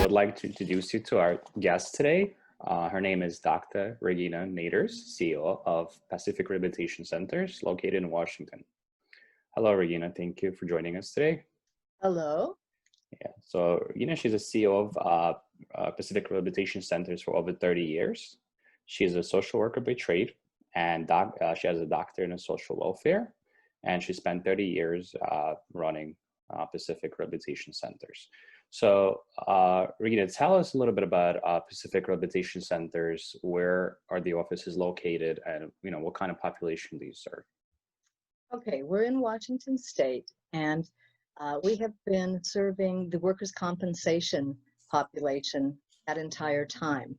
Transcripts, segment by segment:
would like to introduce you to our guest today. Her name is Dr. Regine Neiders, CEO of Pacific Rehabilitation Centers located in Washington. Hello, Regina. Thank you for joining us today. Hello. Yeah. So, she's a CEO of Pacific Rehabilitation Centers for over 30 years. She is a social worker by trade, and she has a doctorate in social welfare, and she spent 30 years running Pacific Rehabilitation Centers. So, Regina, tell us a little bit about Pacific Rehabilitation Centers. Where are the offices located, and what kind of population do you serve? Okay, we're in Washington State, and we have been serving the workers' compensation population that entire time.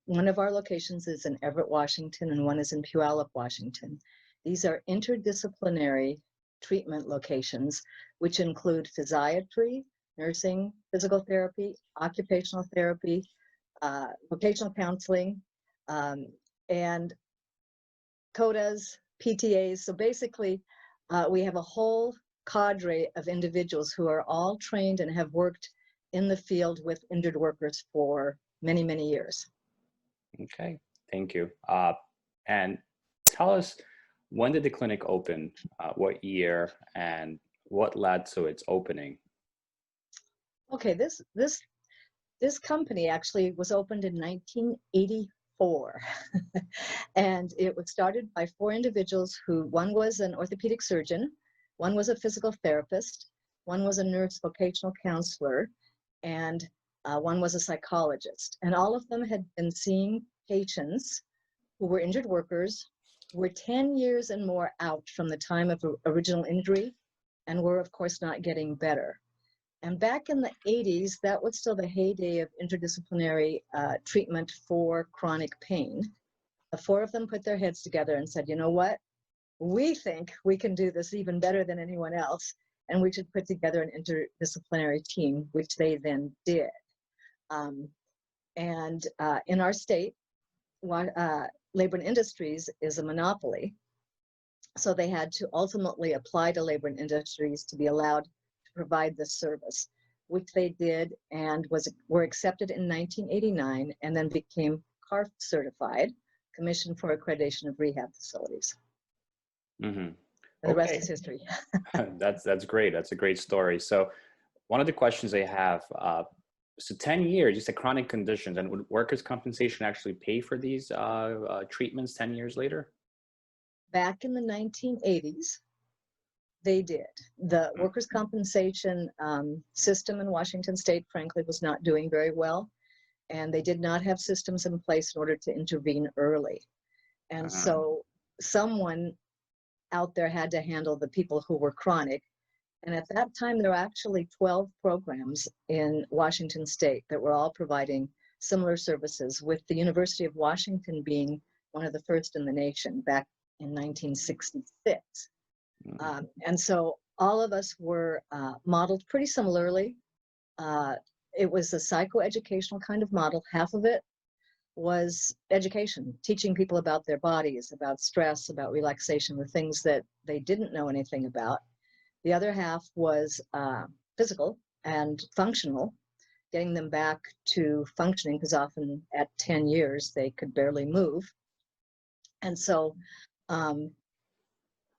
One of our locations is in Everett, Washington, and one is in Puyallup, Washington. These are interdisciplinary treatment locations, which include physiatry, nursing, physical therapy, occupational therapy, vocational counseling, and CODAs, PTAs. So basically, we have a whole cadre of individuals who are all trained and have worked in the field with injured workers for many, many years. Okay, thank you. And tell us, when did the clinic open, what year, and what led to its opening? Okay, this company actually was opened in 1984. And it was started by 4 individuals who, one was an orthopedic surgeon, one was a physical therapist, one was a nurse vocational counselor, and one was a psychologist. And all of them had been seeing patients who were injured workers, were 10 years and more out from the time of original injury, and were, of course, not getting better. And back in the 80s, that was still the heyday of interdisciplinary treatment for chronic pain. The 4 of them put their heads together and said, you know what? We think we can do this even better than anyone else, and we should put together an interdisciplinary team, which they then did. In our state, Labor and Industries is a monopoly. So they had to ultimately apply to Labor and Industries to be allowed to provide this service, which they did, and were accepted in 1989, and then became CARF certified, Commission for Accreditation of Rehab Facilities. Mm-hmm. And the rest is history. That's great. That's a great story. So one of the questions I have, so 10 years, you said chronic conditions, and would workers' compensation actually pay for these treatments 10 years later? Back in the 1980s, they did. The workers' compensation system in Washington State, frankly, was not doing very well, and they did not have systems in place in order to intervene early. And so someone out there had to handle the people who were chronic. And at that time, there were actually 12 programs in Washington State that were all providing similar services, with the University of Washington being one of the first in the nation back in 1966. And so all of us were modeled pretty similarly. It was a psychoeducational kind of model. Half of it was education, teaching people about their bodies, about stress, about relaxation, the things that they didn't know anything about. The other half was physical and functional, getting them back to functioning, because often at 10 years they could barely move. And so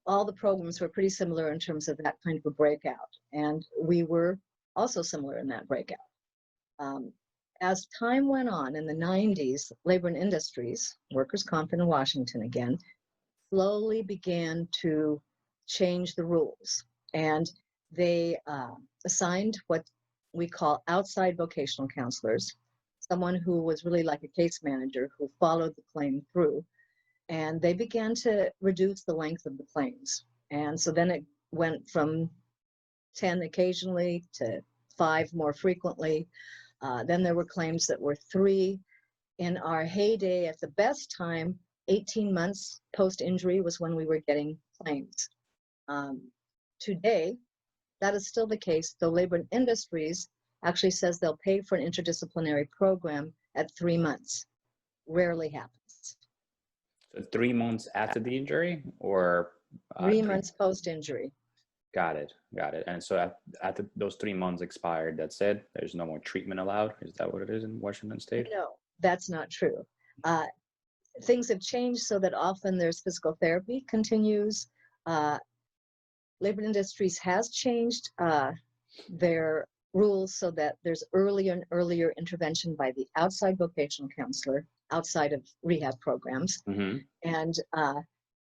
all the programs were pretty similar in terms of that kind of a breakout. And we were also similar in that breakout. As time went on in the 90s, Labor and Industries, workers' comp in Washington again, slowly began to change the rules. And they assigned what we call outside vocational counselors, someone who was really like a case manager who followed the claim through. And they began to reduce the length of the claims. And so then it went from 10 occasionally to 5 more frequently. Then there were claims that were 3. In our heyday, at the best time, 18 months post-injury was when we were getting claims. Today, that is still the case, though Labor and Industries actually says they'll pay for an interdisciplinary program at 3 months. Rarely happens. So 3 months after the injury, or 3 months post-injury. Got it. Got it. And so those 3 months expired, that's it? There's no more treatment allowed? Is that what it is in Washington State? No, that's not true. Uh, Things have changed so that often there's physical therapy continues. Labor Industries has changed their rules so that there's earlier and earlier intervention by the outside vocational counselor outside of rehab programs. Mm-hmm. And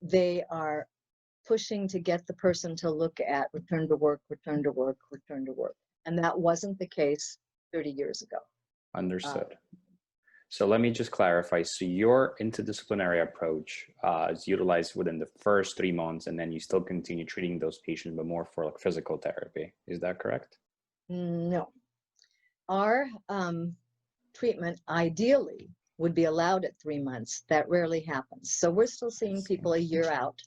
they are pushing to get the person to look at return to work, return to work, return to work. And that wasn't the case 30 years ago. Understood. So let me just clarify. So your interdisciplinary approach is utilized within the first 3 months, and then you still continue treating those patients, but more for like physical therapy. Is that correct? No. Our treatment ideally would be allowed at 3 months. That rarely happens. So we're still seeing people a year out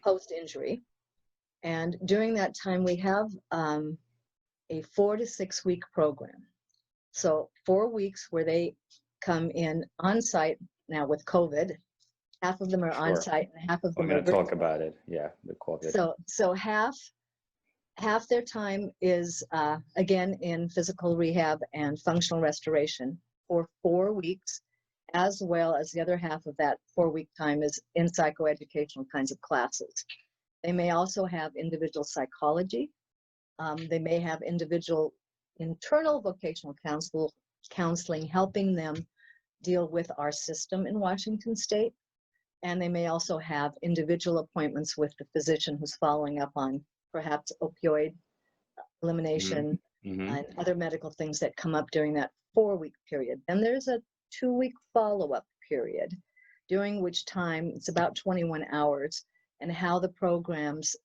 post-injury. And during that time, we have a 4 to 6 week program. So 4 weeks where they come in on site. Now with COVID, half of them are on site and half of them We're are going to talk about it. Yeah, the COVID. So half their time is again in physical rehab and functional restoration for 4 weeks, as well as the other half of that 4-week time is in psychoeducational kinds of classes. They may also have individual psychology. They may have individual internal vocational counseling, helping them deal with our system in Washington State. And they may also have individual appointments with the physician who's following up on perhaps opioid elimination and other medical things that come up during that 4-week period. Then there's a 2-week follow-up period, during which time it's about 21 hours, and how the programs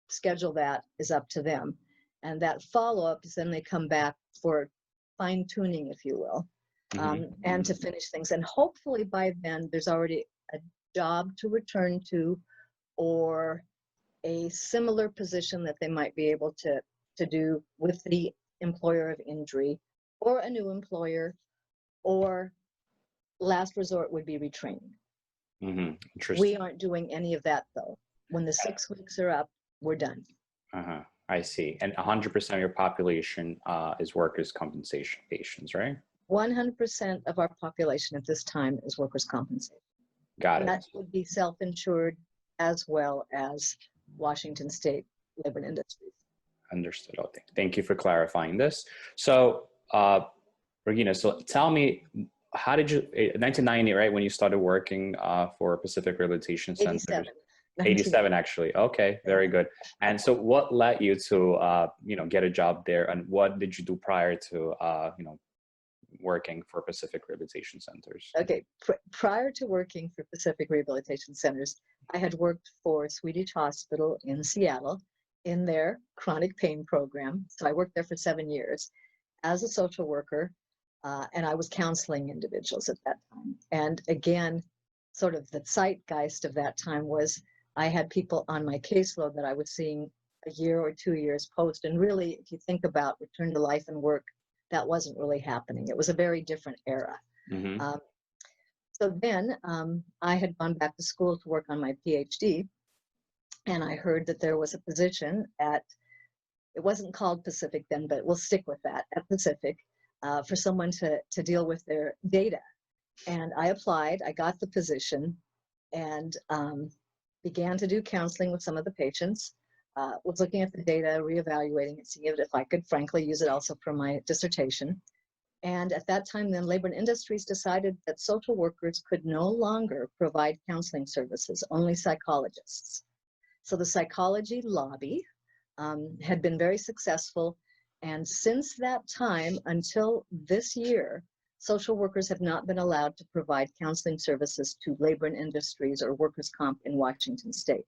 schedule that is up to them. And that follow-up is then they come back for fine-tuning, if you will, and to finish things. And hopefully by then there's already a job to return to, or a similar position that they might be able to do with the employer of injury, or a new employer, or last resort would be retraining. Interesting. We aren't doing any of that though. When the 6 weeks are up, we're done. I see. And 100% of your population is workers' compensation patients, right? 100% of our population at this time is workers' compensation. Got it. That would be self-insured as well as Washington State Labor and Industries. Understood. Okay. Thank you for clarifying this. So, Regina, so tell me, how did you, 1990, right, when you started working for Pacific Rehabilitation Centers? 87 actually. Okay, very good. And so what led you to, get a job there, and what did you do prior to, working for Pacific Rehabilitation Centers? Okay, prior to working for Pacific Rehabilitation Centers, I had worked for Swedish Hospital in Seattle in their chronic pain program. So I worked there for 7 years as a social worker, and I was counseling individuals at that time. And again, sort of the zeitgeist of that time was I had people on my caseload that I was seeing a year or 2 years post. And really, if you think about return to life and work, that wasn't really happening. It was a very different era. So then I had gone back to school to work on my Ph.D. And I heard that there was a position at, it wasn't called Pacific then, but we'll stick with that, at Pacific, for someone to deal with their data. And I applied, I got the position, and began to do counseling with some of the patients. Was looking at the data, reevaluating it, seeing if I could frankly use it also for my dissertation. And at that time then, Labor and Industries decided that social workers could no longer provide counseling services, only psychologists. So the psychology lobby had been very successful. And since that time until this year, social workers have not been allowed to provide counseling services to Labor and Industries or workers' comp in Washington State.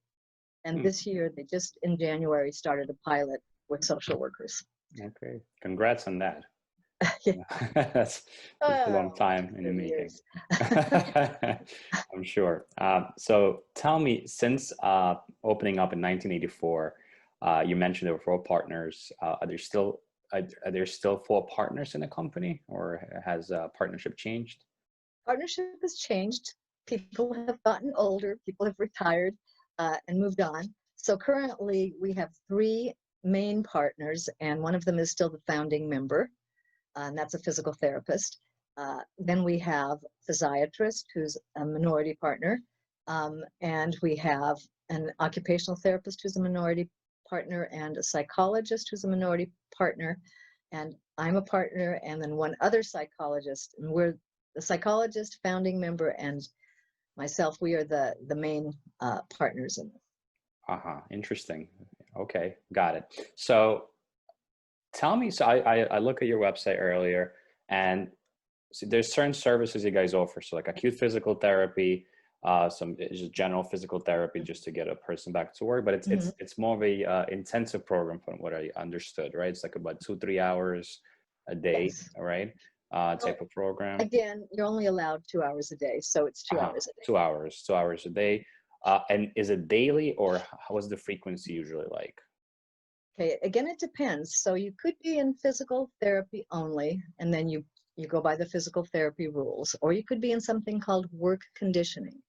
And this year, they just in January started a pilot with social workers. Okay, congrats on that. That's a long time in the making. I'm sure. So tell me, since opening up in 1984, you mentioned there were 4 partners. Are there still 4 partners in the company, or has partnership changed? Partnership has changed. People have gotten older. People have retired and moved on. So currently we have 3 main partners, and one of them is still the founding member, and that's a physical therapist. Then we have physiatrist, who's a minority partner, and we have an occupational therapist who's a minority partner, and a psychologist who's a minority partner, and I'm a partner, and then one other psychologist, and we're the psychologist, founding member, and myself. We are the main partners in this. Interesting. Okay, got it. So tell me, so I look at your website earlier, and so there's certain services you guys offer. So like acute physical therapy, some just general physical therapy just to get a person back to work, but it's more of a intensive program from what I understood, right? It's like about 2-3 hours a day, Yes. all right? Type of program. Again, you're only allowed 2 hours a day, so it's 2 hours a day. 2 hours a day. And is it daily, or how is the frequency usually like? Okay, again, it depends. So you could be in physical therapy only, and then you go by the physical therapy rules, or you could be in something called work conditioning.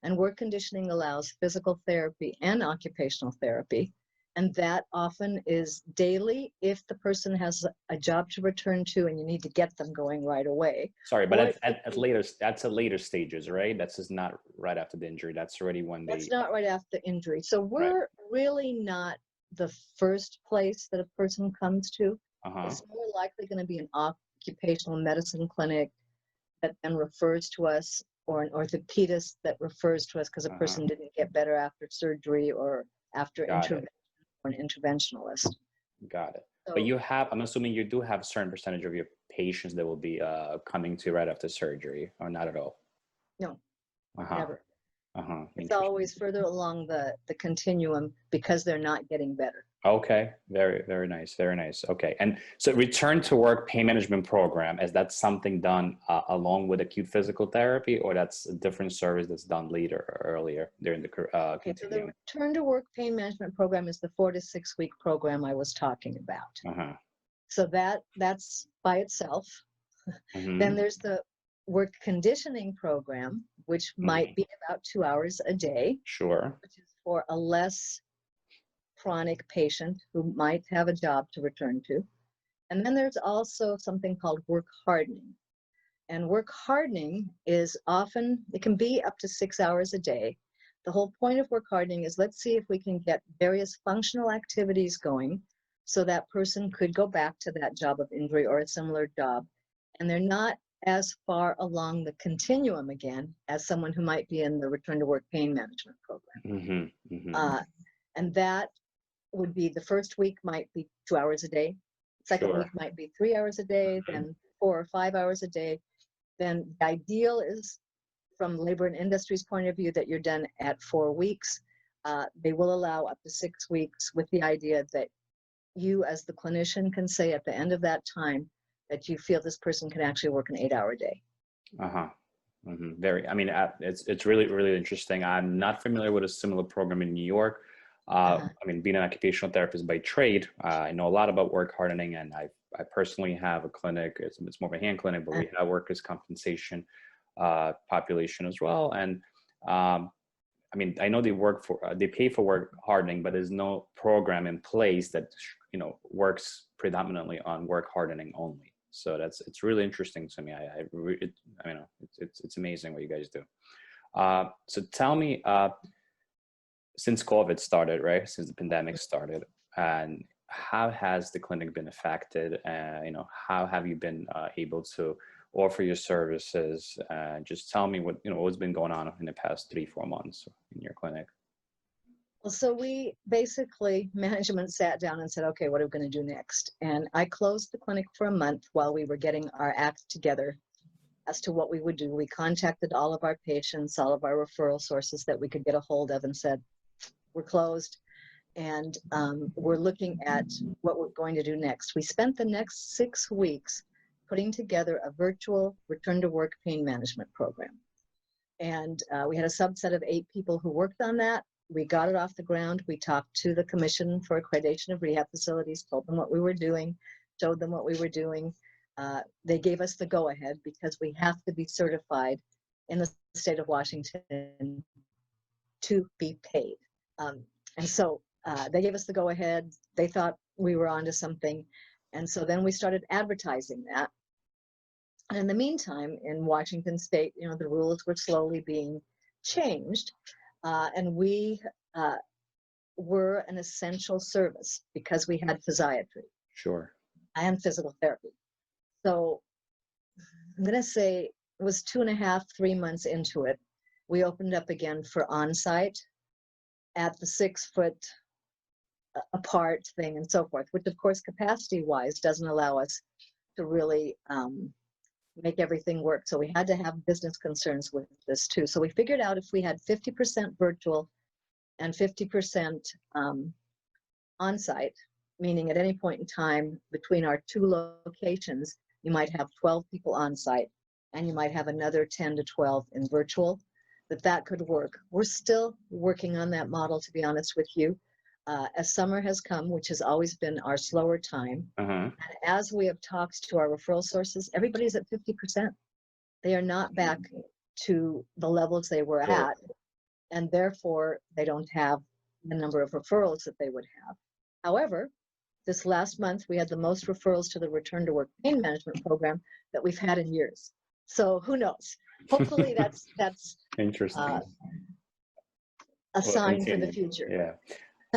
And work conditioning allows physical therapy and occupational therapy. And that often is daily if the person has a job to return to and you need to get them going right away. Sorry, but Or at later, that's at later stages, right? That's just not right after the injury. That's already when that's they, not right after injury. So right. we're really not the first place that a person comes to. It's more likely going to be an occupational medicine clinic that then refers to us, or an orthopedist that refers to us because a person didn't get better after surgery or after intervention, or an interventionalist. Got it. So, But you have, I'm assuming you do have a certain percentage of your patients that will be coming to you right after surgery, or not at all? no, Uh-huh. never. It's Interesting. always further along the continuum because they're not getting better. Okay, very, very nice, very nice. Okay, and so return to work pain management program, is that something done along with acute physical therapy, or that's a different service that's done later or earlier during the Okay, so the continuum? return to work pain management program is the 4 to 6 week program I was talking about. So that's by itself. Then there's the work conditioning program, which might be about 2 hours a day. Sure. Which is for a less chronic patient who might have a job to return to. And then there's also something called work hardening. And work hardening is often, it can be up to 6 hours a day. The whole point of work hardening is, let's see if we can get various functional activities going so that person could go back to that job of injury or a similar job. And they're not as far along the continuum again as someone who might be in the return to work pain management program. And that would be, the first week might be 2 hours a day. Second week might be 3 hours a day, then 4 or 5 hours a day. Then the ideal is, from labor and industry's point of view, that you're done at 4 weeks. They will allow up to 6 weeks, with the idea that you as the clinician can say at the end of that time that you feel this person can actually work an 8-hour day. Very, I mean, it's really, really interesting. I'm not familiar with a similar program in New York. I mean, being an occupational therapist by trade, I know a lot about work hardening, and I personally have a clinic. It's more of a hand clinic, but we have workers' compensation population as well. And I mean, I know they pay for work hardening, but there's no program in place that works predominantly on work hardening only. So it's really interesting to me. It's amazing what you guys do. So tell me, since COVID started, right? Since the pandemic started, and how has the clinic been affected? How have you been able to offer your services? Just tell me what's been going on in the past 3-4 months in your clinic. Well, so we basically, management sat down and said, okay, what are we going to do next? And I closed the clinic for a month while we were getting our act together as to what we would do. We contacted all of our patients, all of our referral sources that we could get a hold of, and said, we're closed, and we're looking at what we're going to do next. We spent the next 6 weeks putting together a virtual return to work pain management program. And we had a subset of 8 people who worked on that. We got it off the ground. We talked to the Commission for Accreditation of Rehab Facilities, told them what we were doing, showed them what we were doing. They gave us the go-ahead because we have to be certified in the state of Washington to be paid. And so they gave us the go ahead. They thought we were onto something. And so then we started advertising that. And in the meantime, in Washington State, the rules were slowly being changed. And we were an essential service because we had physiatry. Sure. And physical therapy. So I'm going to say it was 2.5, 3 months into it. We opened up again for on-site at the 6-foot apart thing and so forth, which of course capacity-wise doesn't allow us to really make everything work. So we had to have business concerns with this too. So we figured out if we had 50% virtual and 50% on-site, meaning at any point in time between our 2 locations, you might have 12 people on-site and you might have another 10 to 12 in virtual, that could work. We're still working on that model, to be honest with you. As summer has come, which has always been our slower time, and as we have talked to our referral sources, everybody's at 50%. They are not back to the levels they were at, and therefore they don't have the number of referrals that they would have. However, this last month, we had the most referrals to the return to work pain management program that we've had in years. So who knows? Hopefully that's interesting. A sign for the future. Yeah.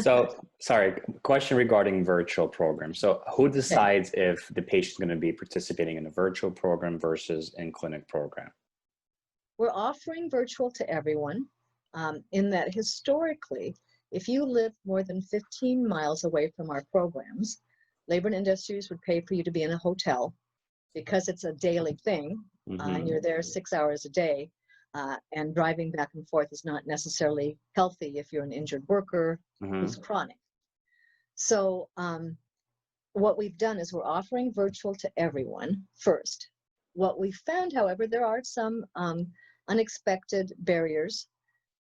So, sorry, question regarding virtual programs. So who decides if the patient's going to be participating in a virtual program versus in-clinic program? We're offering virtual to everyone in that historically, if you live more than 15 miles away from our programs, Labor and Industries would pay for you to be in a hotel because it's a daily thing, and you're there 6 hours a day, and driving back and forth is not necessarily healthy if you're an injured worker who's chronic. So what we've done is we're offering virtual to everyone first. What we found, however, there are some unexpected barriers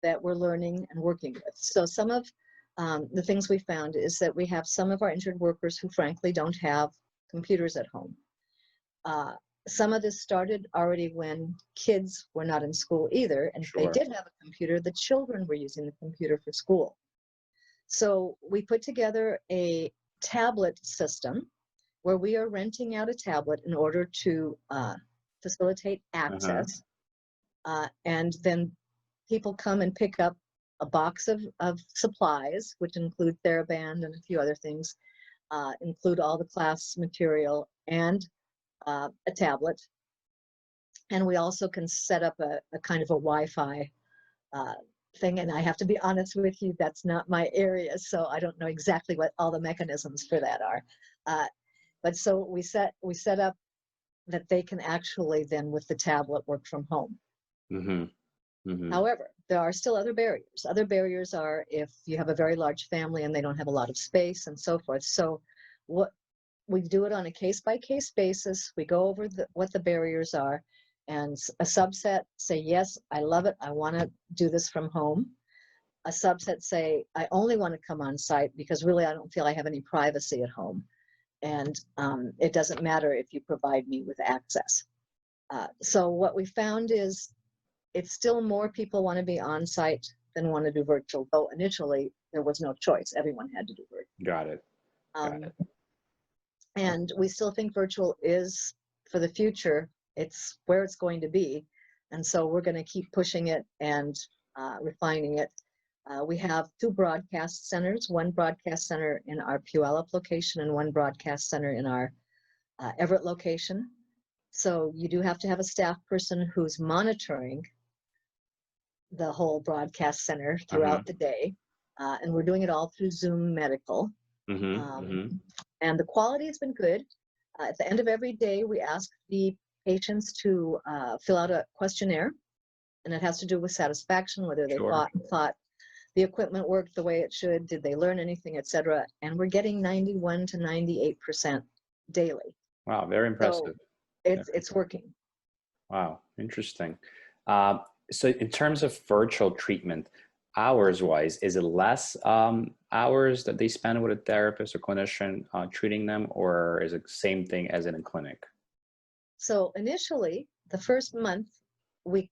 that we're learning and working with. So some of the things we found is that we have some of our injured workers who frankly don't have computers at home. Some of this started already when kids were not in school either, and if they did have a computer, the children were using the computer for school. So we put together a tablet system where we are renting out a tablet in order to facilitate access, and then people come and pick up a box of supplies, which include TheraBand and a few other things, include all the class material and a tablet. And we also can set up a kind of a Wi-Fi thing. And I have to be honest with you, that's not my area, so I don't know exactly what all the mechanisms for that are. But so we set up that they can actually then with the tablet work from home. However, there are still other barriers. Other barriers are if you have a very large family and they don't have a lot of space and so forth. So what we do it on a case-by-case basis. We go over what the barriers are, and a subset say, yes, I love it. I want to do this from home. A subset say, I only want to come on site because really I don't feel I have any privacy at home. And it doesn't matter if you provide me with access. So what we found is it's still more people want to be on site than want to do virtual, though initially there was no choice. Everyone had to do virtual. Got it. And we still think virtual is, for the future, it's where it's going to be. And so we're going to keep pushing it and refining it. We have 2 broadcast centers, one broadcast center in our Puyallup location and one broadcast center in our Everett location. So you do have to have a staff person who's monitoring the whole broadcast center throughout the day. And we're doing it all through Zoom Medical. And the quality has been good. At the end of every day, we ask the patients to fill out a questionnaire, and it has to do with satisfaction, whether they thought the equipment worked the way it should, did they learn anything, etc. And we're getting 91 to 98% daily. Wow, very impressive. So it's working. Wow, interesting. So in terms of virtual treatment, hours-wise, is it less hours that they spend with a therapist or clinician treating them, or is it the same thing as in a clinic? So initially, the first month, we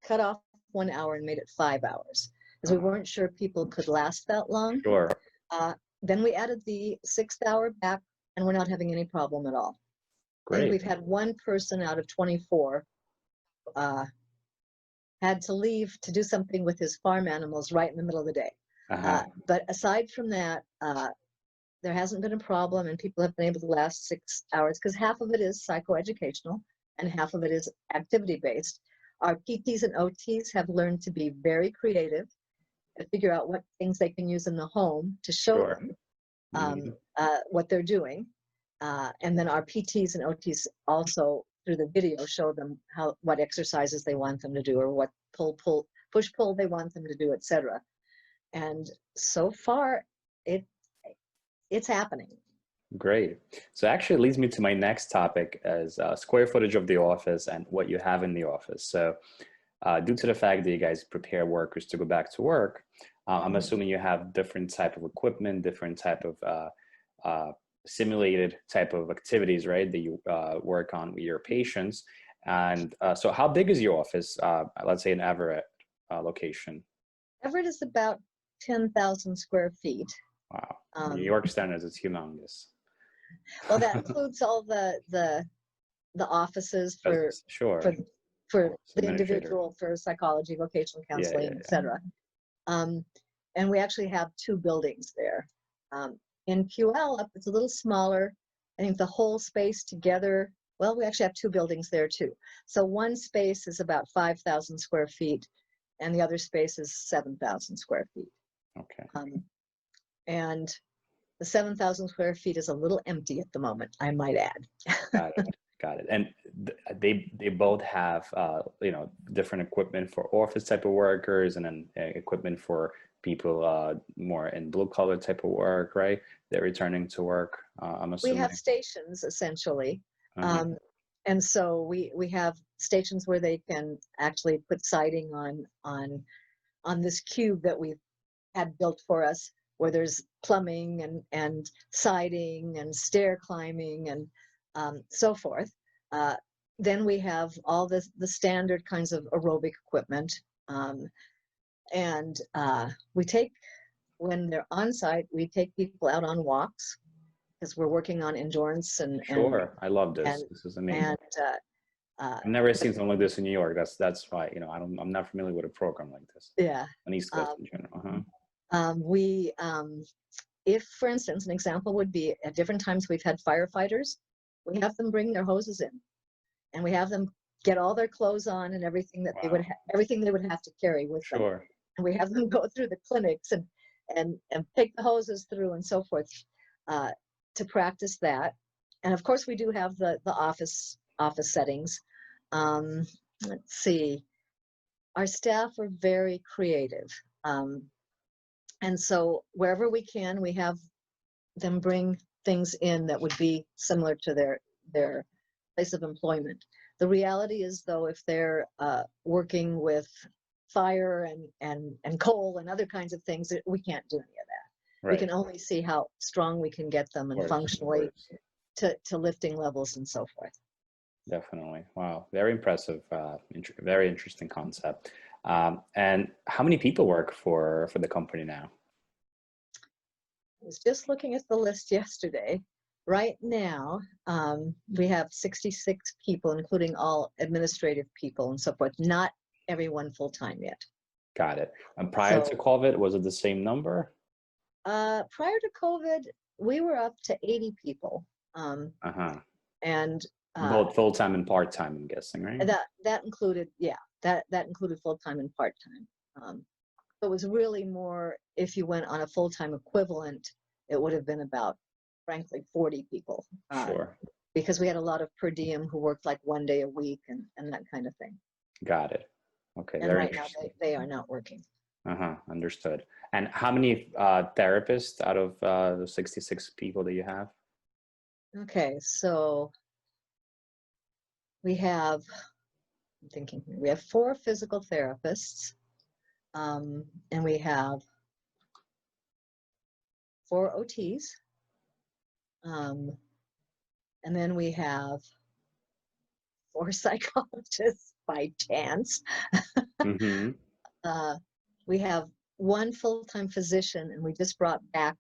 cut off 1 hour and made it 5 hours. because we weren't sure people could last that long. Sure. Then we added the 6th hour back, and we're not having any problem at all. I think Great. we've had one person out of 24 had to leave to do something with his farm animals right in the middle of the day. But aside from that, there hasn't been a problem, and people have been able to last 6 hours because half of it is psychoeducational and half of it is activity-based. Our PTs and OTs have learned to be very creative and figure out what things they can use in the home to show Sure. them what they're doing. And then our PTs and OTs also, through the video, show them what exercises they want them to do, or what push pull they want them to do, etc. And so far, it's happening. Great. So actually it leads me to my next topic as square footage of the office and what you have in the office. So due to the fact that you guys prepare workers to go back to work, I'm assuming you have different type of equipment, different type of simulated type of activities, right, that you work on with your patients. And so how big is your office, let's say in Everett location? Everett is about 10,000 square feet. Wow. New York standards, it's humongous. Well, that includes all the offices for the individual, for psychology, vocational counseling, etc. And we actually have 2 buildings there. In Puyallup, it's a little smaller. I think the whole space together, well, we actually have 2 buildings there too. So one space is about 5,000 square feet, and the other space is 7,000 square feet. Okay. And the 7,000 square feet is a little empty at the moment, I might add. Got it. And they both have different equipment for office type of workers, and then equipment for people more in blue collar type of work, right? They're returning to work. I'm assuming we have stations essentially, and so we have stations where they can actually put siding on this cube that we've had built for us, where there's plumbing and siding and stair climbing and so forth. Then we have all the standard kinds of aerobic equipment. And we take, when they're on site, we take people out on walks because we're working on endurance Sure. I love this. This is amazing. I've never seen something like this in New York. That's why, I'm not familiar with a program like this. Yeah. On East Coast in general. If, for instance, an example would be at different times we've had firefighters, we have them bring their hoses in, and we have them get all their clothes on and everything that everything they would have to carry with them. Sure. And we have them go through the clinics and take the hoses through and so forth to practice that. And of course, we do have the office settings. Let's see. Our staff are very creative. And so wherever we can, we have them bring things in that would be similar to their place of employment. The reality is, though, if they're working with fire and coal and other kinds of things, we can't do any of that. Right. We can only see how strong we can get them and functionally to lifting levels and so forth. Definitely. Wow. Very impressive. Very interesting concept. And how many people work for the company now? I was just looking at the list yesterday. Right now, we have 66 people, including all administrative people and so forth. Not everyone full-time yet. Got it. And prior to COVID, was it the same number? Prior to COVID, we were up to 80 people. And both full-time and part-time, I'm guessing, right? That included, that included full-time and part-time. It was really more, if you went on a full-time equivalent, it would have been about, frankly, 40 people. Sure. Because we had a lot of per diem who worked like 1 day a week and that kind of thing. Got it. Okay. And right now they are not working. Understood. And how many therapists out of the 66 people that you have? Okay, so we have, I'm thinking here, we have 4 physical therapists, and we have 4 OTs, and then we have 4 psychologists by chance. We have one full-time physician, and we just brought back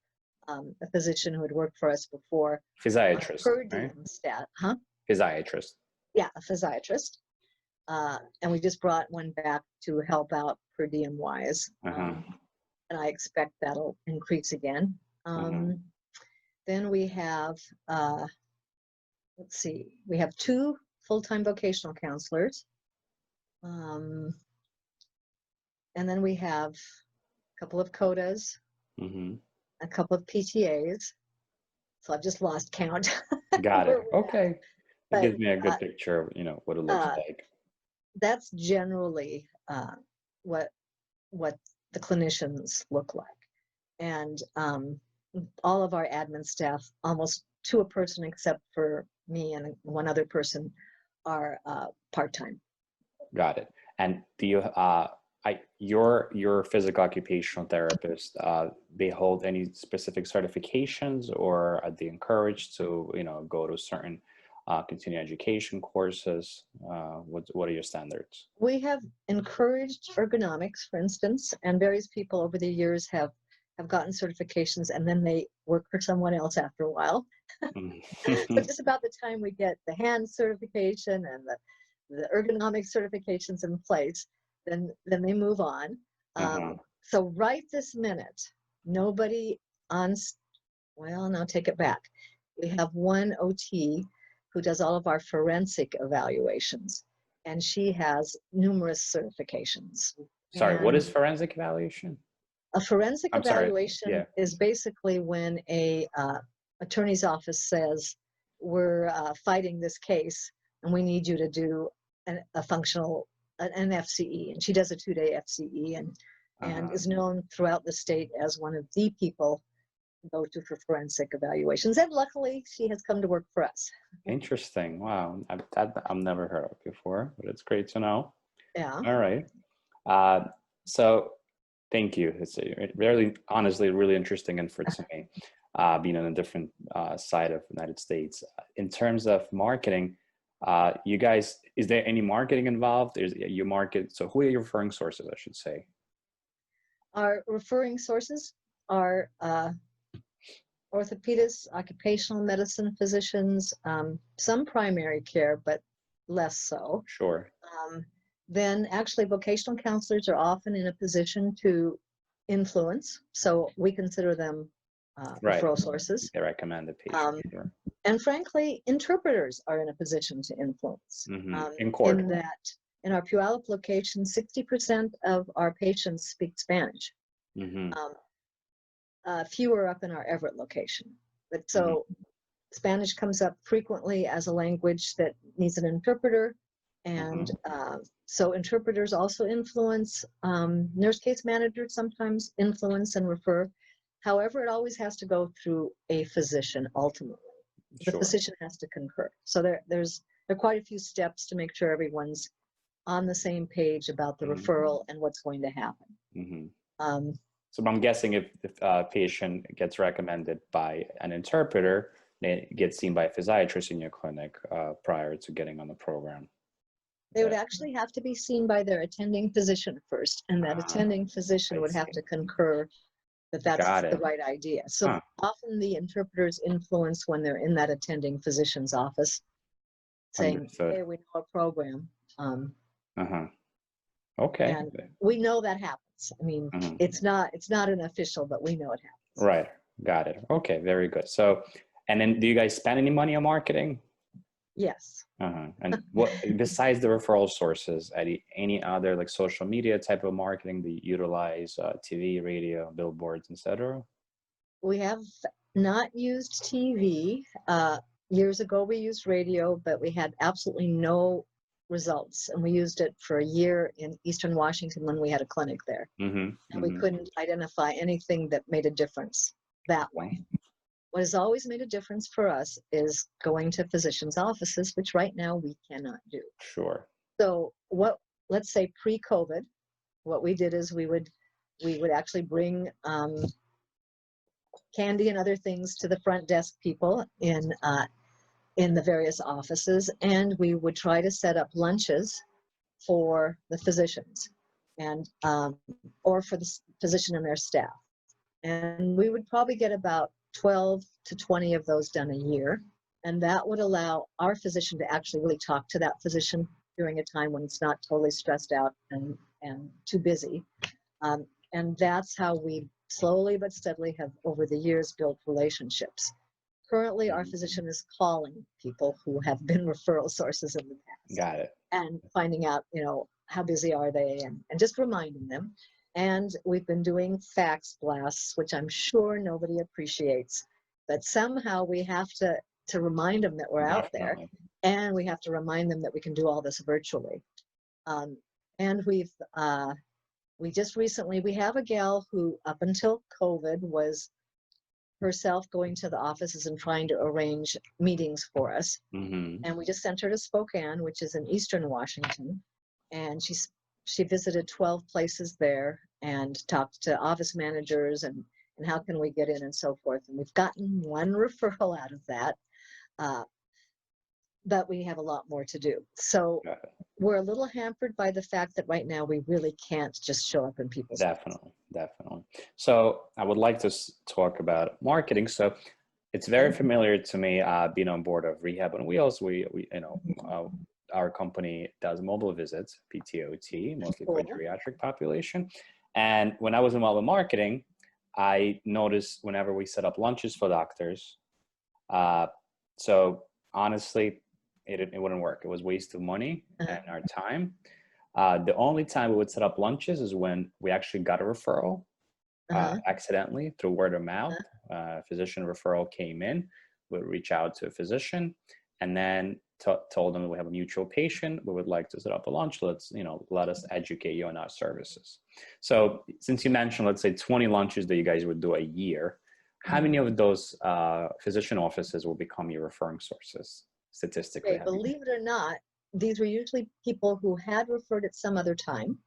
a physician who had worked for us before on a Physiatrist, per right? diem stat, huh? Physiatrist. Yeah, a physiatrist. And we just brought one back to help out per diem wise. Uh-huh. And I expect that'll increase again. Uh-huh. Then we have, let's see, we have 2 full-time vocational counselors. And then we have a couple of CODAs, Mm-hmm. a couple of PTAs. So I've just lost count. Got where it. we're at. Okay. It But gives me a good picture of, what it looks like. that's generally what the clinicians look like. And all of our admin staff, almost to a person except for me and one other person, are part-time. Got it. And do you, your physical occupational therapist, they hold any specific certifications, or are they encouraged to, go to certain continuing education courses? What are your standards? We have encouraged ergonomics, for instance, and various people over the years have gotten certifications, and then they work for someone else after a while. So just about the time we get the hand certification and the ergonomic certifications in place, then they move on. Uh-huh. So right this minute, nobody on, well, now take it back. We have one OT who does all of our forensic evaluations, and she has numerous certifications. Sorry, what is And forensic evaluation? a forensic I'm sorry. evaluation Yeah. is basically when a attorney's office says, we're fighting this case and we need you to do a functional, an FCE. And she does a 2-day FCE and Uh-huh. is known throughout the state as one of the people to go to for forensic evaluations. And luckily, she has come to work for us. Interesting. Wow. I've never heard of before, but it's great to know. Yeah. All right. So thank you. It's really, honestly, really interesting info to me, being on a different side of the United States. In terms of marketing, you guys, is there any marketing involved? Is you market? So who are your referring sources, I should say? Our referring sources are orthopedists, occupational medicine physicians, some primary care, but less so. Sure. Then actually vocational counselors are often in a position to influence. So we consider them Right. referral sources. They recommend the patient. Sure. And frankly, interpreters are in a position to influence. In court. In that, in our Puyallup location, 60% of our patients speak Spanish. Fewer up in our Everett location. But so Spanish comes up frequently as a language that needs an interpreter. And so interpreters also influence, nurse case managers sometimes influence and refer. However, it always has to go through a physician ultimately. The physician has to concur. So there are quite a few steps to make sure everyone's on the same page about the referral and what's going to happen. So I'm guessing if a patient gets recommended by an interpreter, they get seen by a physiatrist in your clinic prior to getting on the program. They would actually have to be seen by their attending physician first, and that attending physician would have to concur that that's the right idea. So often the interpreters influence when they're in that attending physician's office, saying, hey, we know a program. Okay. And we know that happens. I mean, it's not an official, but we know it happens. Right. Got it. Okay. Very good. So, and then do you guys spend any money on marketing? Yes. And what, besides the referral sources, any other like social media type of marketing that you utilize, TV, radio, billboards, etc.? We have not used TV. Years ago, we used radio, but we had absolutely no results. And we used it for a year in Eastern Washington when we had a clinic there. And we couldn't identify anything that made a difference that way. What has always made a difference for us is going to physicians' offices, which right now we cannot do. Sure. So let's say pre-COVID, what we did is we would actually bring candy and other things to the front desk people in the various offices, and we would try to set up lunches for the physicians. and or for the physician and their staff. And we would probably get about 12 to 20 of those done a year. And that would allow our physician to actually really talk to that physician during a time when it's not totally stressed out and too busy. And that's how we slowly but steadily have, over the years, built relationships. Currently, our physician is calling people who have been referral sources in the past. Got it. And finding out, how busy are they, and just reminding them. And we've been doing fax blasts, which I'm sure nobody appreciates, but somehow we have to remind them that we're out there, and we have to remind them that we can do all this virtually. And we just recently, we have a gal who up until COVID was herself going to the offices and trying to arrange meetings for us. And we just sent her to Spokane, which is in Eastern Washington. And she visited 12 places there and talked to office managers and how can we get in and so forth. And we've gotten one referral out of that, but we have a lot more to do. So we're a little hampered by the fact that right now we really can't just show up in people's Definitely. So I would like to talk about marketing. So it's very familiar to me, being on board of Rehab on Wheels. We our company does mobile visits, PTOT, mostly for geriatric population. And when I was involved in marketing, I noticed whenever we set up lunches for doctors, so honestly, it wouldn't work. It was a waste of money and our time. The only time we would set up lunches is when we actually got a referral accidentally through word of mouth. Physician referral came in, we'd reach out to a physician and then told them we have a mutual patient. We would like to set up a lunch. Let us educate you on our services. So since you mentioned, let's say 20 lunches that you guys would do a year, how many of those physician offices will become your referring sources statistically? Okay, believe it or not, these were usually people who had referred at some other time.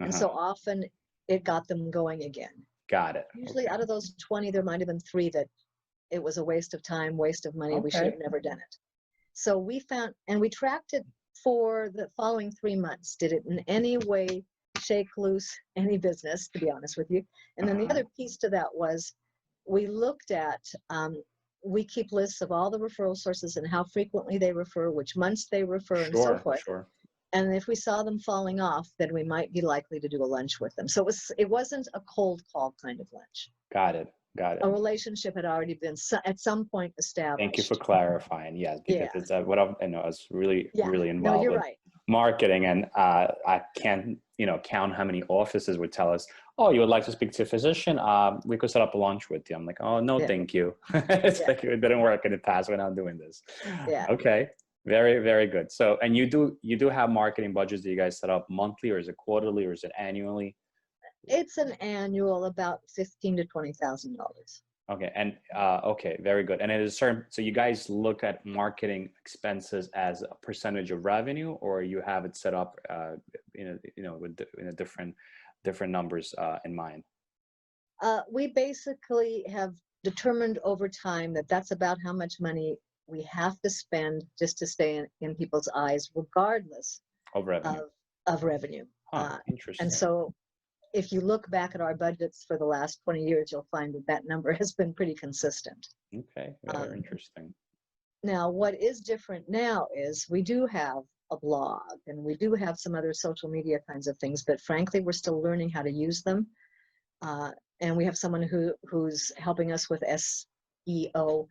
And so often it got them going again. Got it. Usually out of those 20, there might have been 3 that it was a waste of time, waste of money. We should have never done it. So we found, and we tracked it for the following 3 months. Did it in any way shake loose any business, to be honest with you? And then the other piece to that was we looked at, we keep lists of all the referral sources and how frequently they refer, which months they refer, and so forth. And if we saw them falling off, then we might be likely to do a lunch with them. So it wasn't a cold call kind of lunch. Got it. A relationship had already been at some point established. Thank you for clarifying. Yes, because it's what I was really involved with marketing, and I can't count how many offices would tell us, "Oh, you would like to speak to a physician? We could set up a lunch with you." I'm like, "Oh no, thank you." It's like it didn't work in the past. We're not doing this. Okay. Very, very good. So, and you do have marketing budgets that you guys set up monthly, or is it quarterly, or is it annually? It's an annual, about $15,000 to $20,000. Okay, and okay, very good. And it is certain. So you guys look at marketing expenses as a percentage of revenue, or you have it set up, with different numbers in mind. We basically have determined over time that that's about how much money we have to spend just to stay in people's eyes, regardless of revenue. Of revenue. Interesting. And so if you look back at our budgets for the last 20 years, you'll find that number has been pretty consistent. Okay, very interesting. Now, what is different now is we do have a blog and we do have some other social media kinds of things, but frankly, we're still learning how to use them. And we have someone who's helping us with SEO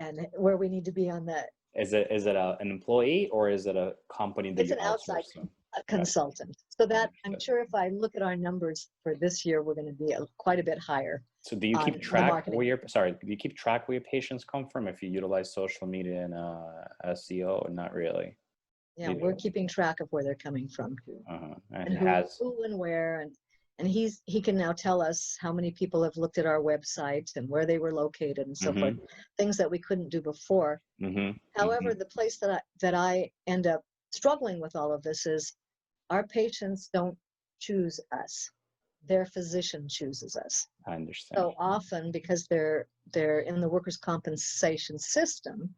and where we need to be on that. Is it an employee, or is it a company that it's an outside consultant? So that I'm sure if I look at our numbers for this year, we're going to be quite a bit higher. So do you keep track where your patients come from if you utilize social media and SEO, or not really? Yeah, we're keeping track of where they're coming from too. And who and where, and he can now tell us how many people have looked at our website and where they were located and so forth, things that we couldn't do before. However, the place that I end up struggling with all of this is our patients don't choose us. Their physician chooses us. I understand. So often, because they're in the workers' compensation system,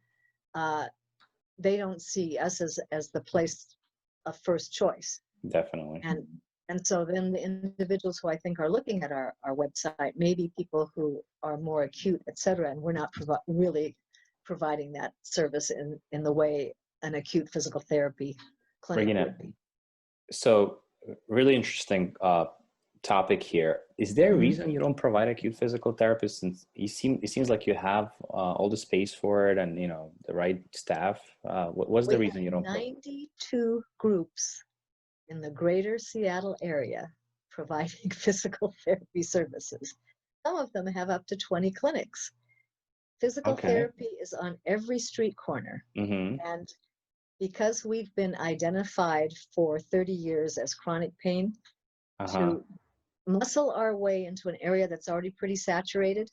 they don't see us as the place of first choice. Definitely. And so then the individuals who I think are looking at our website may be people who are more acute, et cetera, and we're not really providing that service in the way an acute physical therapy clinic Regina, would be. so really interesting topic here. Is there a Mhm. reason you don't provide acute physical therapists? Since it seems like you have all the space for it and, you know, the right staff. What's the We reason you have don't provide? 92 groups in the greater Seattle area providing physical therapy services. Some of them have up to 20 clinics. Physical Okay. therapy is on every street corner. Mm-hmm. And because we've been identified for 30 years as chronic pain, Uh-huh. to muscle our way into an area that's already pretty saturated,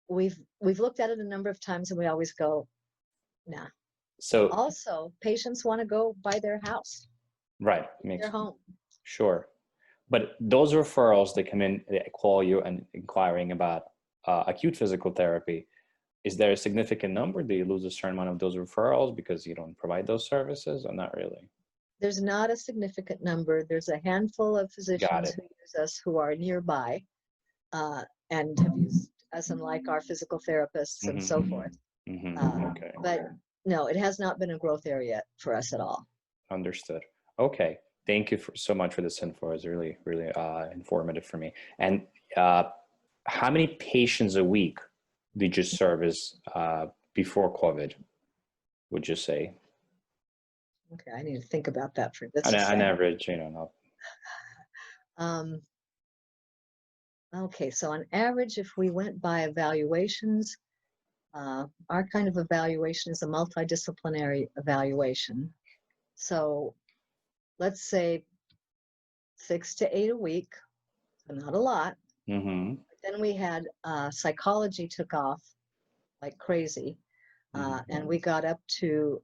we've looked at it a number of times and we always go, nah. So, Also, patients want to go by their house, right, their makes home. sure. But those referrals, they come in, they call you and inquiring about acute physical therapy. Is there a significant number? Do you lose a certain amount of those referrals because you don't provide those services, or not really? There's not a significant number. There's a handful of Got physicians it. who use us who are nearby and have used us and like our physical therapists and so Mm-hmm. forth. Mm-hmm. Okay. But no, it has not been a growth area for us at all. Understood. Okay. Thank you so much for this info. It's really, really informative for me. And uh, how many patients a week did you service before COVID, would you say? Okay, I need to think about that for just On, a on second. average, you know, no. Um, okay, so on average, if we went by evaluations, our kind of evaluation is a multidisciplinary evaluation. So let's say 6 to 8 a week, so not a lot. Mm-hmm. Then we had psychology took off like crazy, and we got up to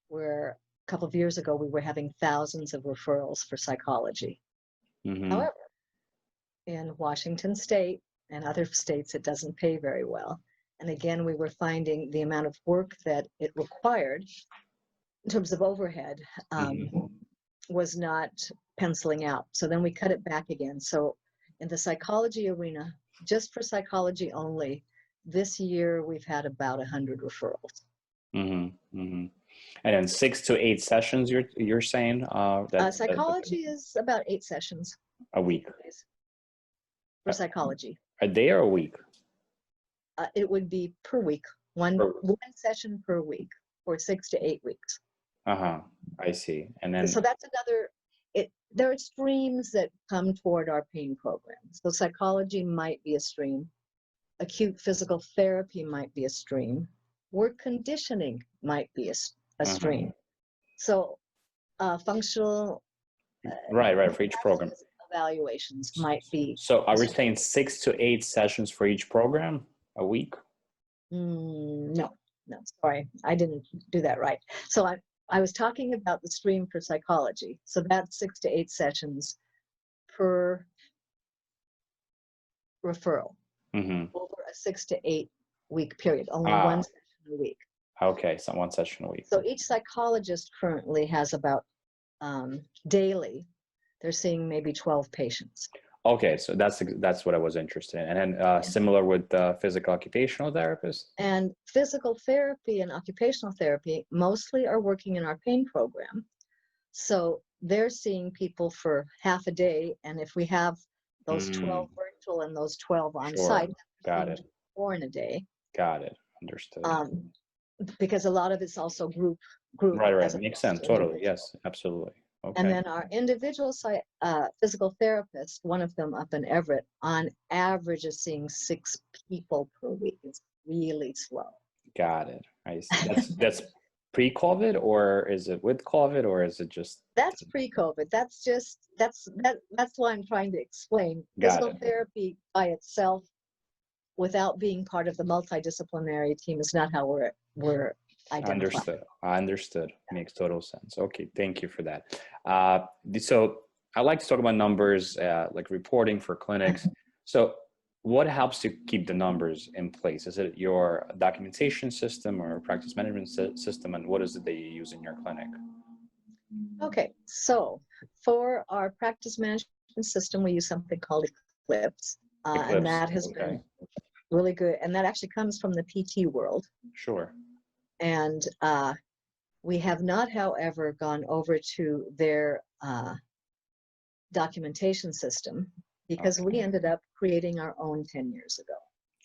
where a couple of years ago we were having thousands of referrals for psychology. Mm-hmm. However, in Washington State and other states, it doesn't pay very well. And again, we were finding the amount of work that it required in terms of overhead was not penciling out. So then we cut it back again. So in the psychology arena, just for psychology only, this year we've had about 100 referrals. Mm-hmm. Mm-hmm. And then 6 to 8 sessions, you're saying Psychology is about 8 sessions a week, for psychology. a day or a week? It would be per week, one session per week for 6 to 8 weeks. Uh-huh. I see. And then So that's another. There are streams that come toward our pain program. So psychology might be a stream. Acute physical therapy might be a stream. Work conditioning might be a stream. So functional right for each program. evaluations might be. So are we saying 6 to 8 sessions for each program a week? No, sorry, I didn't do that right. So I was talking about the stream for psychology. So that's 6 to 8 sessions per referral over a 6 to 8 week period, only one session a week. Okay, so one session a week. So each psychologist currently has about daily, they're seeing maybe 12 patients. Okay, so that's what I was interested in. And then similar with physical occupational therapists? And physical therapy and occupational therapy mostly are working in our pain program. So they're seeing people for half a day. And if we have those 12 virtual and those 12 on site, Got it. 4 in a day. Got it. Understood. Because a lot of it's also group. Right. Makes sense. Totally. Yes, absolutely. Okay. And then our individual physical therapist, one of them up in Everett, on average is seeing 6 people per week. It's really slow. Got it. I see. That's pre-COVID, or is it with COVID, or is it just? That's pre-COVID. That's why I'm trying to explain. Physical therapy by itself, without being part of the multidisciplinary team, is not how we're identified. Understood. Makes total sense. Okay, thank you for that. So I like to talk about numbers, like reporting for clinics. So what helps to keep the numbers in place? Is it your documentation system or practice management system? And what is it that you use in your clinic? Okay, so for our practice management system, we use something called Eclipse, and Eclipse. that has Okay. been really good. And that actually comes from the PT world. Sure. And we have not, however, gone over to their documentation system because we Okay. ended up creating our own 10 years ago.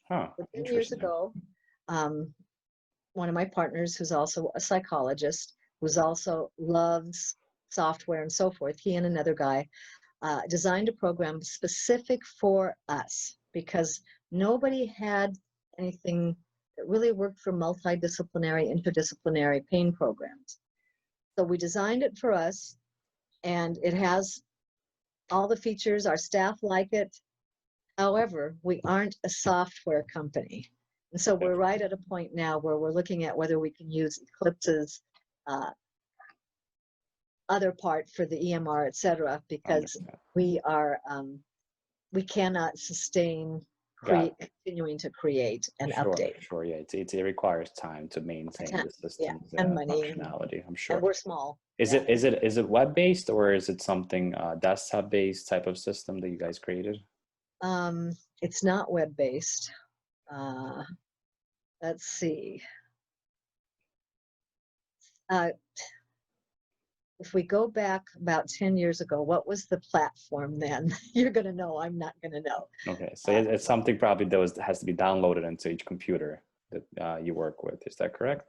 Huh. So 10 years Interesting. ago, one of my partners, who's also a psychologist, who's also loves software and so forth, he and another guy designed a program specific for us because nobody had anything that really worked for multidisciplinary, interdisciplinary pain programs. So we designed it for us, and it has all the features. Our staff like it. However, we aren't a software company. And so we're right at a point now where we're looking at whether we can use Eclipse's other part for the EMR, et cetera, because we are we cannot sustain continuing to create and update. Sure. Yeah, it requires time to maintain the system's and money, functionality. I'm sure. and we're small. Is it web based, or is it something desktop based type of system that you guys created? It's not web based. Let's see. If we go back about 10 years ago, what was the platform then? You're going to know. I'm not going to know. Okay, so it's something probably that has to be downloaded into each computer that you work with. Is that correct?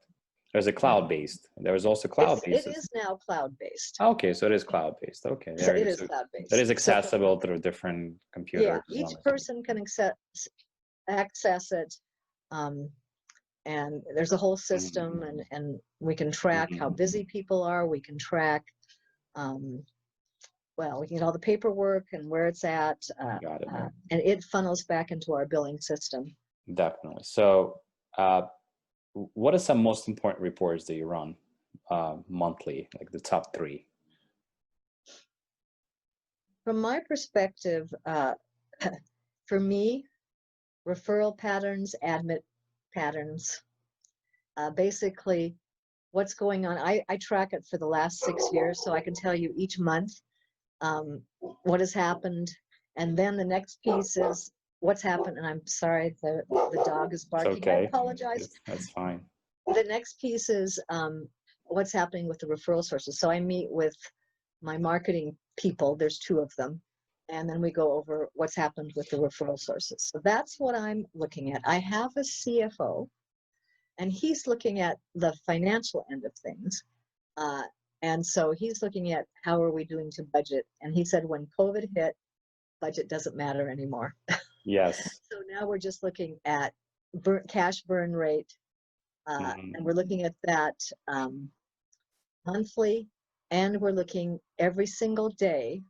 There's a cloud-based. There was also cloud-based. It is now cloud-based. Okay, so it is cloud-based. Okay, so it is cloud-based. That is accessible through different computers. Yeah, each person can access it. And there's a whole system, and we can track how busy people are. We can track, well, we can get all the paperwork and where it's at, Got it. and it funnels back into our billing system. Definitely. So, what are some most important reports that you run monthly, like the top 3? From my perspective, for me, referral patterns, admit patterns, basically what's going on. I track it for the last 6 years, so I can tell you each month what has happened. And then the next piece is what's happened. And I'm sorry, the dog is barking. It's okay. I apologize. That's fine. The next piece is what's happening with the referral sources. So I meet with my marketing people. There's 2 of them. And then we go over what's happened with the referral sources. So that's what I'm looking at. I have a CFO, and he's looking at the financial end of things. And so he's looking at how are we doing to budget. And he said when COVID hit, budget doesn't matter anymore. Yes. So now we're just looking at cash burn rate. And we're looking at that monthly. And we're looking every single day.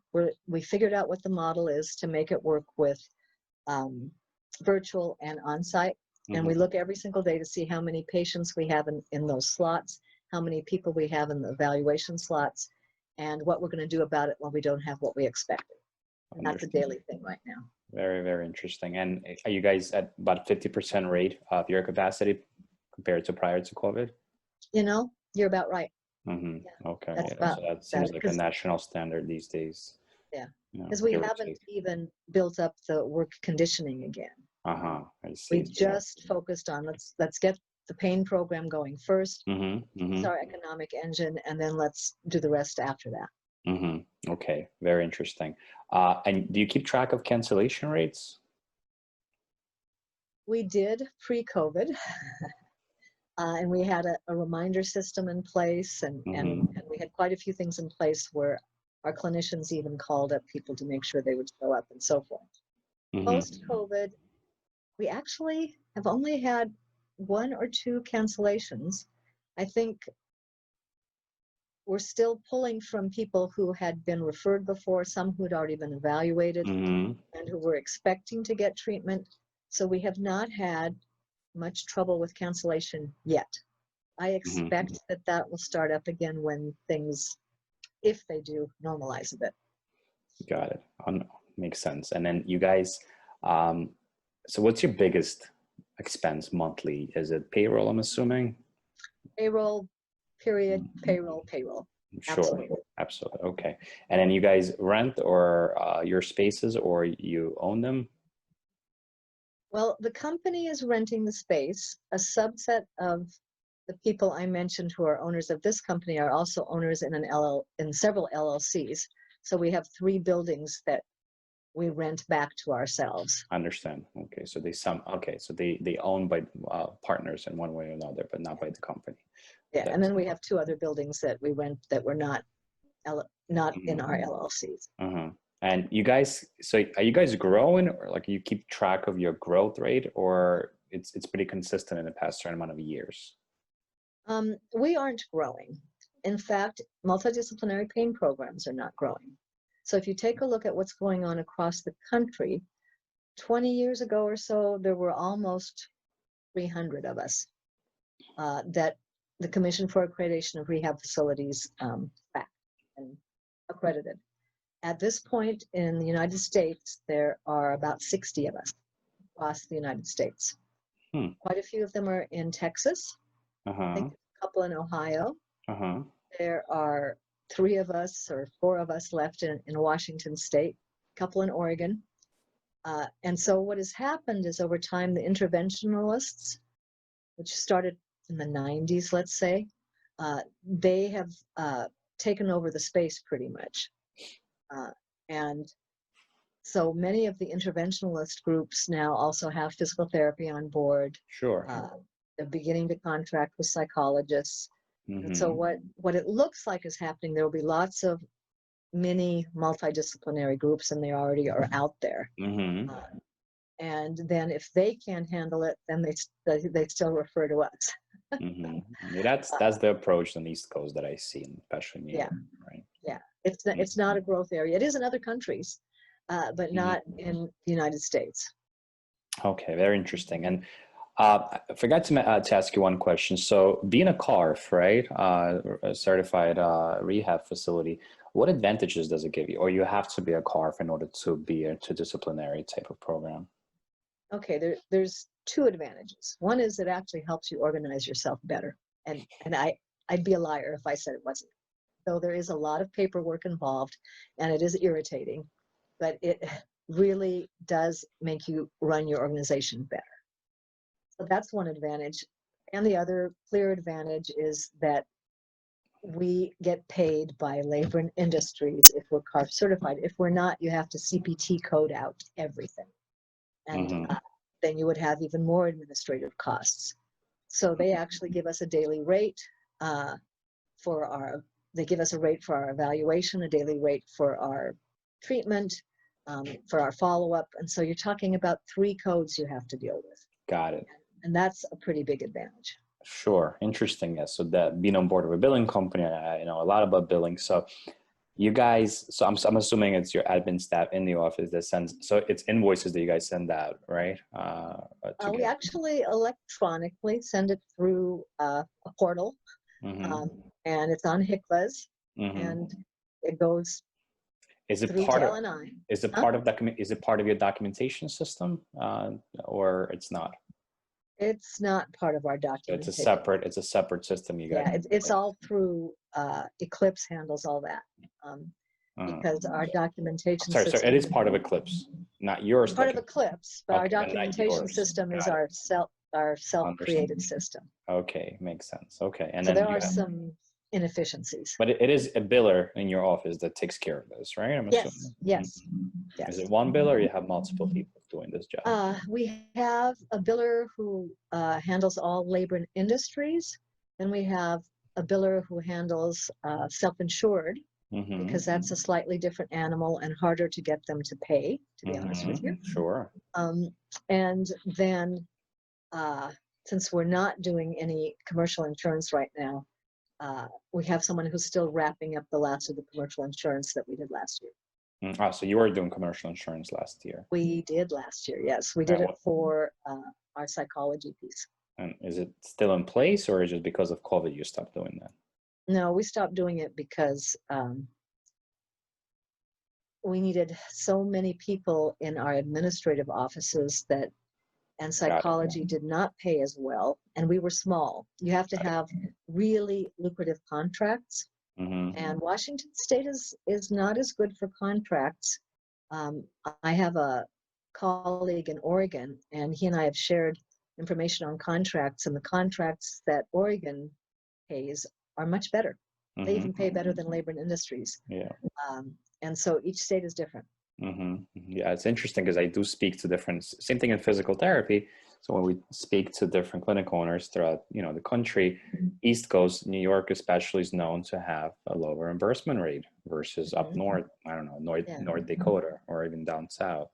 We figured out what the model is to make it work with virtual and on-site. And we look every single day to see how many patients we have in those slots, how many people we have in the evaluation slots, and what we're going to do about it when we don't have what we expected. And that's a daily thing right now. Very, very interesting. And are you guys at about 50% rate of your capacity compared to prior to COVID? You know, you're about right. Okay. So that seems like a national standard these days. Yeah. Because we haven't even built up the work conditioning again. I see. We just focused on let's get the pain program going first. It's our economic engine, and then let's do the rest after that. Okay, very interesting. And do you keep track of cancellation rates? We did pre-COVID, and we had a reminder system in place, and we had quite a few things in place where our clinicians even called up people to make sure they would show up and so forth. Post-COVID, we actually have only had 1 or 2 cancellations. I think we're still pulling from people who had been referred before, some who had already been evaluated and who were expecting to get treatment. So we have not had much trouble with cancellation yet. I expect that will start up again when things, if they do, normalize a bit. Got it. Makes sense. And then you guys, so what's your biggest expense monthly? Is it payroll, I'm assuming? Payroll, period, payroll. Sure. Absolutely. Absolutely. Okay. And then you guys rent or your spaces, or you own them? Well, the company is renting the space. A subset of the people I mentioned who are owners of this company are also owners in in several LLCs. So we have 3 buildings that we rent back to ourselves. Understand. Okay. So they own by partners in one way or another, but not by the company. Yeah, and That's then we have 2 other buildings that we rent that were not in mhm. our LLCs. Uh-huh. And you guys, so are you guys growing, or like you keep track of your growth rate, or it's pretty consistent in the past certain amount of years? We aren't growing. In fact, multidisciplinary pain programs are not growing. So if you take a look at what's going on across the country, 20 years ago or so, there were almost 300 of us that the Commission for Accreditation of Rehab Facilities tracked and accredited. At this point in the United States, there are about 60 of us across the United States. Quite a few of them are in Texas. I Uh-huh. think a couple in Ohio. Uh-huh. There are 3 of us or 4 of us left in Washington State, a couple in Oregon. And so what has happened is over time, the interventionalists, which started in the 90s, let's say, they have taken over the space pretty much. And so many of the interventionalist groups now also have physical therapy on board. Sure. They're beginning to contract with psychologists. And so what it looks like is happening, there will be lots of mini multidisciplinary groups, and they already are out there. And then if they can't handle it, then they still refer to us. Yeah, that's the approach on the East Coast that I see, especially in New York, right? Yeah. It's not a growth area. It is in other countries, but not in the United States. Okay, very interesting. And I forgot to ask you one question. So being a CARF, right, a certified rehab facility, what advantages does it give you? Or you have to be a CARF in order to be a interdisciplinary type of program? Okay, there's 2 advantages. One is it actually helps you organize yourself better. And I'd be a liar if I said it wasn't. So there is a lot of paperwork involved, and it is irritating, but it really does make you run your organization better. So that's one advantage. And the other clear advantage is that we get paid by labor and industries if we're CARF certified. If we're not, you have to CPT code out everything. And then you would have even more administrative costs. So they actually give us a daily rate they give us a rate for our evaluation, a daily rate for our treatment, for our follow-up. And so you're talking about 3 codes you have to deal with. Got it. And that's a pretty big advantage. Sure. Interesting. Yes. So that being on board of a billing company, I know a lot about billing. So you guys, so I'm assuming it's your admin staff in the office that sends, so it's invoices that you guys send out, right? We actually electronically send it through a portal, and it's on HICVAs, and it goes through to LNI. Is it part of is it part of your documentation system, or it's not? It's not part of our documentation. It's a separate system you guys. Yeah, it's all through Eclipse handles all that. Because our documentation Sorry, system. so it is part of Eclipse, not yours. Part of Eclipse, but our documentation system is our Understand. self-created system. Okay, makes sense. Okay, and So then there are some inefficiencies. But it is a biller in your office that takes care of this, right? I'm assuming. Yes. Is it one biller, or you have multiple people doing this job? We have a biller who handles all labor and industries, and we have a biller who handles self-insured, because that's a slightly different animal and harder to get them to pay, to be honest with you. Sure. And then, since we're not doing any commercial insurance right now, we have someone who's still wrapping up the last of the commercial insurance that we did last year. So you were doing commercial insurance last year. We did last year, yes. We did it for our psychology piece. And is it still in place, or is it because of COVID you stopped doing that? No, we stopped doing it because we needed so many people in our administrative offices and psychology did not pay as well, and we were small. You have to have really lucrative contracts And Washington State is not as good for contracts. I have a colleague in Oregon, and he and I have shared information on contracts, and the contracts that Oregon pays are much better. They even pay better than labor and industries. Yeah. And so each state is different. Yeah, it's interesting because I do speak to different, same thing in physical therapy. So when we speak to different clinic owners throughout, the country, East Coast, New York especially is known to have a lower reimbursement rate versus up north, I don't know, North Dakota or even down south.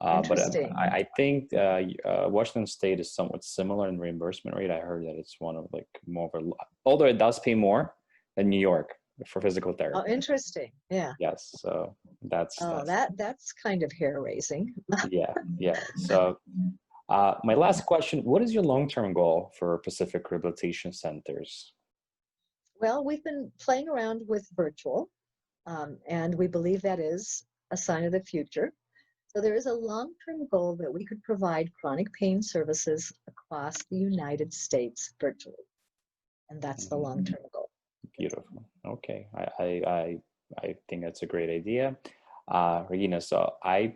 But I think Washington State is somewhat similar in reimbursement rate. I heard that it's one of like more of a, although it does pay more than New York for physical therapy. Oh, interesting. Yeah. Yes. So that's kind of hair raising. Yeah. So my last question, what is your long-term goal for Pacific Rehabilitation Centers? Well, we've been playing around with virtual, and we believe that is a sign of the future. So there is a long-term goal that we could provide chronic pain services across the United States virtually. And that's the long-term goal. Beautiful. Okay. I think that's a great idea. Regina, so I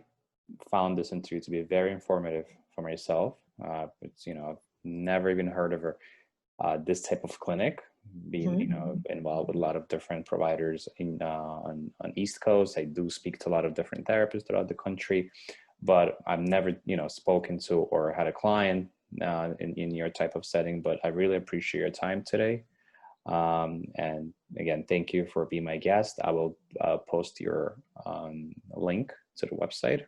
found this interview to be very informative for myself. It's, I've never even heard of this type of clinic, being, involved with a lot of different providers on East Coast. I do speak to a lot of different therapists throughout the country, but I've never, spoken to or had a client in your type of setting, but I really appreciate your time today. And again, thank you for being my guest. I will post your link to the website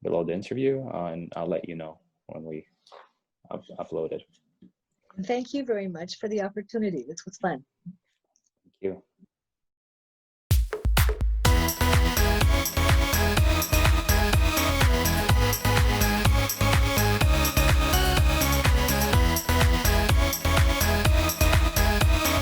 below the interview, and I'll let you know when we upload it. Thank you very much for the opportunity. This was fun. Thank you.